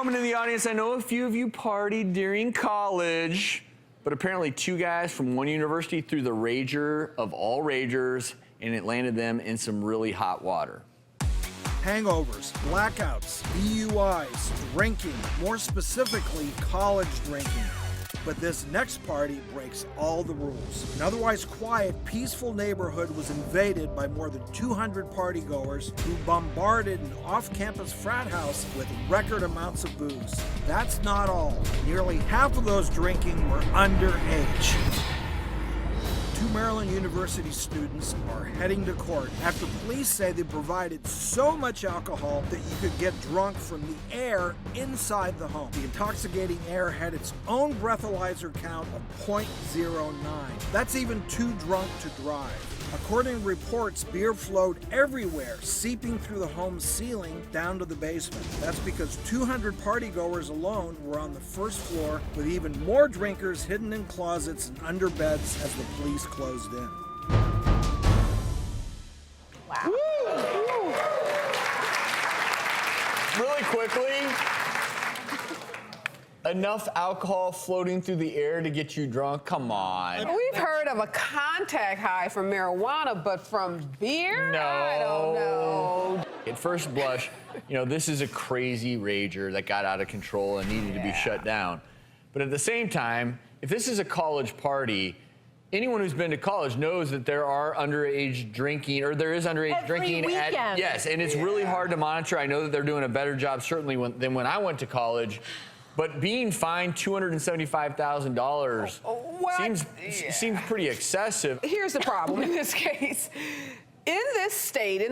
gentlemen in the audience, I know a few of you partied during college, but apparently two guys from one university threw the rager of all ragers, and it landed them in some really hot water. Hangovers, blackouts, DUIs, drinking, more specifically, college drinking. But this next party breaks all the rules. An otherwise quiet, peaceful neighborhood was invaded by more than 200 partygoers who bombarded an off-campus frat house with record amounts of booze. That's not all. Nearly half of those drinking were underage. Two Maryland University students are heading to court after police say they provided so much alcohol that you could get drunk from the air inside the home. The intoxicating air had its own breathalyzer count of 0.09. That's even too drunk to drive. According to reports, beer flowed everywhere, seeping through the home's ceiling down to the basement. That's because 200 partygoers alone were on the first floor, with even more drinkers hidden in closets and under beds as the police closed in. Wow. Woo! Really quickly, enough alcohol floating through the air to get you drunk? Come on. We've heard of a contact high from marijuana, but from beer? No. I don't know. At first blush, you know, this is a crazy rager that got out of control and needed to be shut down. But at the same time, if this is a college party, anyone who's been to college knows that there are underage drinking, or there is underage Every drinking weekend. yes, and it's really hard to monitor. I know that they're doing a better job certainly than when I went to college. But being fined $275,000 seems pretty excessive. Here's the problem in this case. In the state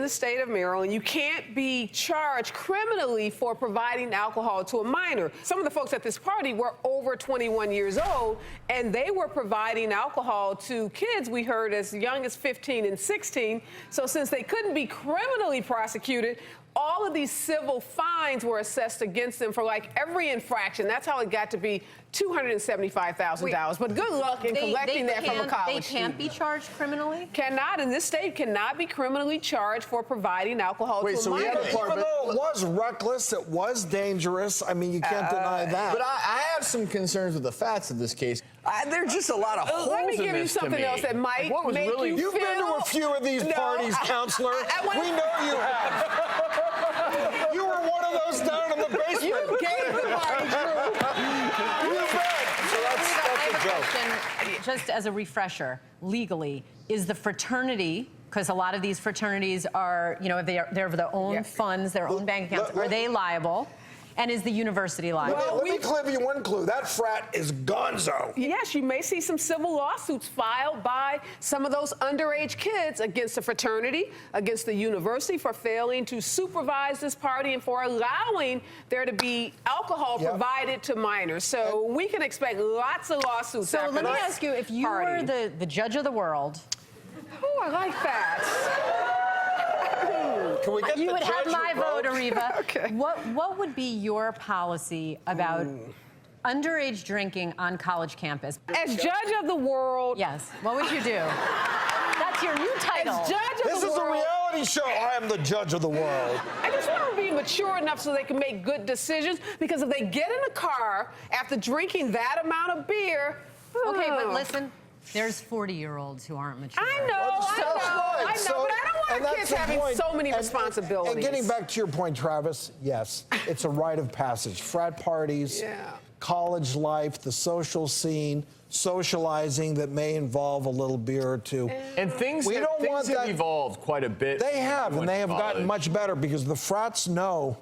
of Maryland, you can't be charged criminally for providing alcohol to a minor. Some of the folks at this party were over 21 years old, and they were providing alcohol to kids we heard as young as 15 and 16. So since they couldn't be criminally prosecuted, all of these civil fines were assessed against them for like every infraction. That's how it got to be $275,000. But good luck in collecting that from a college They can't be charged criminally? Cannot, in this state, cannot be criminally charged for providing alcohol to a minor. Even though it was reckless, it was dangerous. I mean, you can't deny that. But I have some concerns with the facts of this case. There's just a lot of holes Let me in give you this to something me. else that might make you You've been to a few of these parties, counselor. We know you have. You were one of those down in the basement. You gave the party, Drew. You bet. So that's I have a a joke. question, just as a refresher, legally, is the fraternity, because a lot of these fraternities are, you know, they're their own funds, their own bank accounts, are they liable? And is the university liable? Well, let me give you one clue. That frat is gonzo. Yes, you may see some civil lawsuits filed by some of those underage kids against the fraternity, against the university for failing to supervise this party and for allowing there to be alcohol provided to minors. So we can expect lots of lawsuits. So let me ask you, if you were the judge of the world. Oh, I like that. Can we get You the would have judge my who wrote? vote, Areva. Okay. What would be your policy about underage drinking on college campus? As judge of the world. Yes. What would you do? That's your new title. As judge of This the is a world. reality show. I am the judge of the world. I just want to be mature enough so they can make good decisions, because if they get in a car after drinking that amount of beer. Okay, but listen, there's 40-year-olds who aren't mature. I know, That's right. but I don't want kids having so many responsibilities. And getting back to your point, Travis, yes, it's a rite of passage. Frat parties, college life, the social scene, socializing that may involve a little beer or two. And things have evolved quite a bit. They have, and they have gotten much better, because the frats know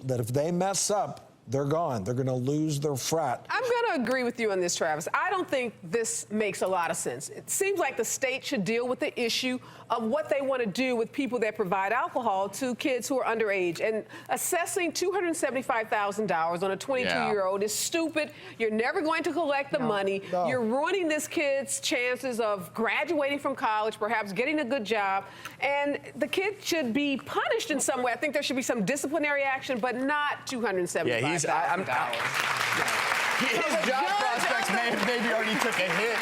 that if they mess up, they're gone. They're going to lose their frat. I'm going to agree with you on this, Travis. I don't think this makes a lot of sense. It seems like the state should deal with the issue of what they want to do with people that provide alcohol to kids who are underage. And assessing $275,000 on a 22-year-old is stupid. You're never going to collect the money. You're ruining this kid's chances of graduating from college, perhaps getting a good job. And the kid should be punished in some way. I think there should be some disciplinary action, but not $275,000. His job prospects maybe already took a hit.